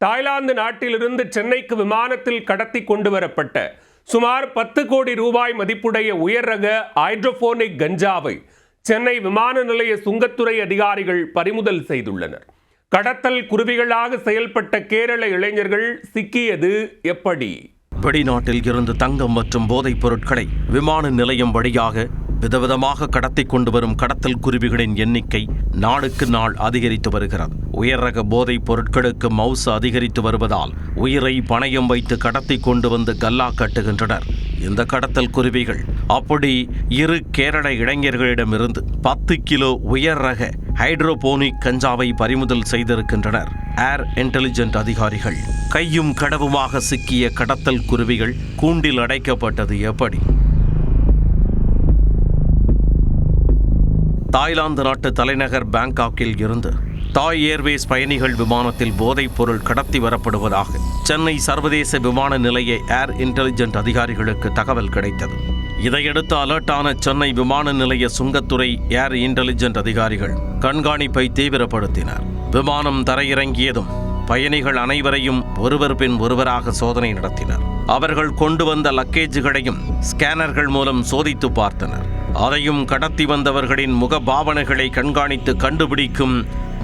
Thailand நாட்டிலிருந்து சென்னைக்கு விமானத்தில் கடத்தி கொண்டு வரப்பட்ட சுமார் 10 கோடி ரூபாய் மதிப்புடைய உயர் ரக ஹைட்ரோபோனிக் கஞ்சாவை சென்னை விமான நிலைய சுங்கத்துறை அதிகாரிகள் பறிமுதல் செய்துள்ளனர். கடத்தல் குருவிகளாக செயல்பட்ட கேரள இளைஞர்கள் சிக்கியது எப்படி? வெளிநாட்டில் இருந்து தங்கம் மற்றும் போதைப் பொருட்களை விமான நிலையம் வழியாக விதவிதமாக கடத்தி கொண்டு வரும் கடத்தல் குருவிகளின் எண்ணிக்கை நாளுக்கு நாள் அதிகரித்து வருகிறது. உயர் ரக போதைப் பொருட்களுக்கு மவுசு அதிகரித்து வருவதால் உயிரை பணயம் வைத்து கடத்தி கொண்டு வந்து கல்லா கட்டுகின்றனர். இந்த கடத்தல் குருவிகள் அப்படி இரு கேரள இளைஞர்களிடமிருந்து 10 கிலோ உயர் ரக ஹைட்ரோபோனிக் கஞ்சாவை பறிமுதல் செய்திருக்கின்றனர் ஏர் இன்டெலிஜென்ட் அதிகாரிகள். கையும் கடவுமாக சிக்கிய கடத்தல் குருவிகள் கூண்டில் அடைக்கப்பட்டது எப்படி? தாய்லாந்து நாட்டு தலைநகர் பாங்காக்கில் இருந்து தாய் ஏர்வேஸ் பயணிகள் விமானத்தில் போதைப் பொருள் கடத்தி வரப்படுவதாக சென்னை சர்வதேச விமான நிலைய ஏர் இன்டெலிஜென்ட் அதிகாரிகளுக்கு தகவல் கிடைத்தது. இதையடுத்து அலர்ட்டான சென்னை விமான நிலைய சுங்கத்துறை ஏர் இன்டெலிஜென்ட் அதிகாரிகள் கண்காணிப்பை தீவிரப்படுத்தினர். விமானம் தரையிறங்கியதும் பயணிகள் அனைவரையும் ஒருவர் பின் ஒருவராக சோதனை நடத்தினர். அவர்கள் கொண்டு வந்த லக்கேஜுகளையும் ஸ்கேனர்கள் மூலம் சோதித்து பார்த்தனர். அதையும் கடத்தி வந்தவர்களின் முகபாவனைகளை கண்காணித்து கண்டுபிடிக்கும்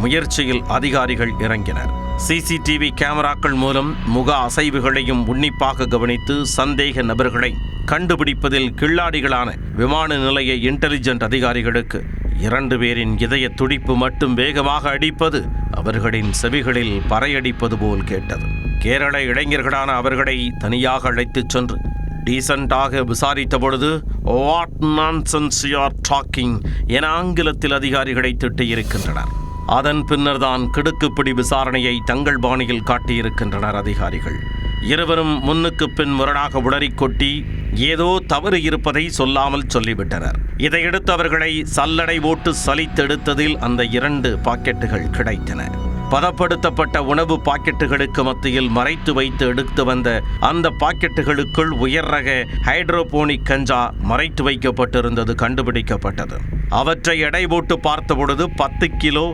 முயற்சியில் அதிகாரிகள் இறங்கினர். சிசிடிவி கேமராக்கள் மூலம் முக அசைவுகளையும் உன்னிப்பாக கவனித்து சந்தேக நபர்களை கண்டுபிடிப்பதில் கில்லாடிகளான விமான நிலைய இன்டெலிஜென்ட் அதிகாரிகளுக்கு 2 பேரின் இதய துடிப்பு மட்டும் வேகமாக அடிப்பது அவர்களின் செவிகளில் பறையடிப்பது போல் கேட்டது. கேரள இளைஞர்களான அவர்களை தனியாக அழைத்துச் சென்று டீசென்டாக விசாரித்த பொழுது what nonsense you are talking என ஆங்கிலத்தில் அதிகாரிகளை திட்டியிருக்கின்றனர். அதன் பின்னர் தான் கிடுக்குப்பிடி விசாரணையை தங்கள் பாணியில் காட்டியிருக்கின்றனர் அதிகாரிகள். இருவரும் முன்னுக்கு பின் முரணாக உளறிக்கொட்டி ஏதோ தவறு இருப்பதை சொல்லாமல் சொல்லிவிட்டனர். இதையடுத்து அவர்களை சல்லடை போட்டு சலித்தெடுத்ததில் அந்த 2 பாக்கெட்டுகள் கிடைத்தன. பதப்படுத்தப்பட்ட உணவு பாக்கெட்டுகளுக்கு மத்தியில் மறைத்து வைத்து எடுத்து வந்த அந்த பாக்கெட்டுகளுக்குள் உயர் ரக ஹைட்ரோபோனிக் கஞ்சா மறைத்து வைக்கப்பட்டிருந்தது கண்டுபிடிக்கப்பட்டது. அவற்றை எடை போட்டு பார்த்தபொழுது 10 கிலோ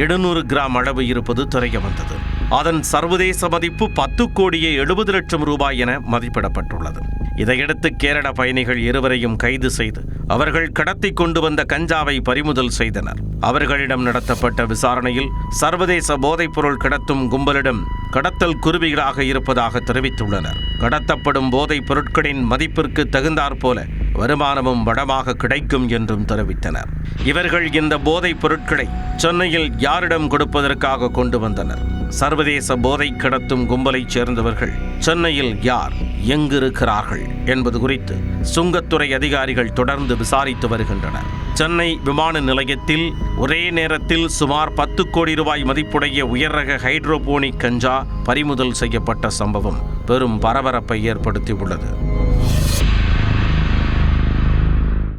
700 கிராம் அளவு இருப்பது தெரிய வந்தது. அதன் சர்வதேச மதிப்பு 10 கோடியே 70 லட்சம் ரூபாய் என மதிப்பிடப்பட்டுள்ளது. இதையடுத்து கேரள பயணிகள் இருவரையும் கைது செய்து அவர்கள் கடத்தி கொண்டு வந்த கஞ்சாவை பறிமுதல் செய்தனர். அவர்களிடம் நடத்தப்பட்ட விசாரணையில் சர்வதேச போதைப்பொருள் கடத்தும் கும்பலிடம் கடத்தல் குருவிகளாக இருப்பதாக தெரிவித்துள்ளனர். கடத்தப்படும் போதைப் பொருட்களின் மதிப்பிற்கு தகுந்தாற்போல வருமானமும் வடமாக கிடைக்கும் என்றும் தெரிவித்தனர். இவர்கள் இந்த போதைப் பொருட்களை சென்னையில் யாரிடம் கொடுப்பதற்காக கொண்டு வந்தனர்? சர்வதேச போதை கடத்தும் கும்பலைச் சேர்ந்தவர்கள் சென்னையில் யார், எங்கிருக்கிறார்கள் என்பது குறித்து சுங்கத்துறை அதிகாரிகள் தொடர்ந்து விசாரித்து வருகின்றனர். சென்னை விமான நிலையத்தில் ஒரே நேரத்தில் சுமார் 10 கோடி ரூபாய் மதிப்புடைய உயர் ரக ஹைட்ரோபோனிக் கஞ்சா பறிமுதல் செய்யப்பட்ட சம்பவம் பெரும் பரபரப்பை ஏற்படுத்தியுள்ளது.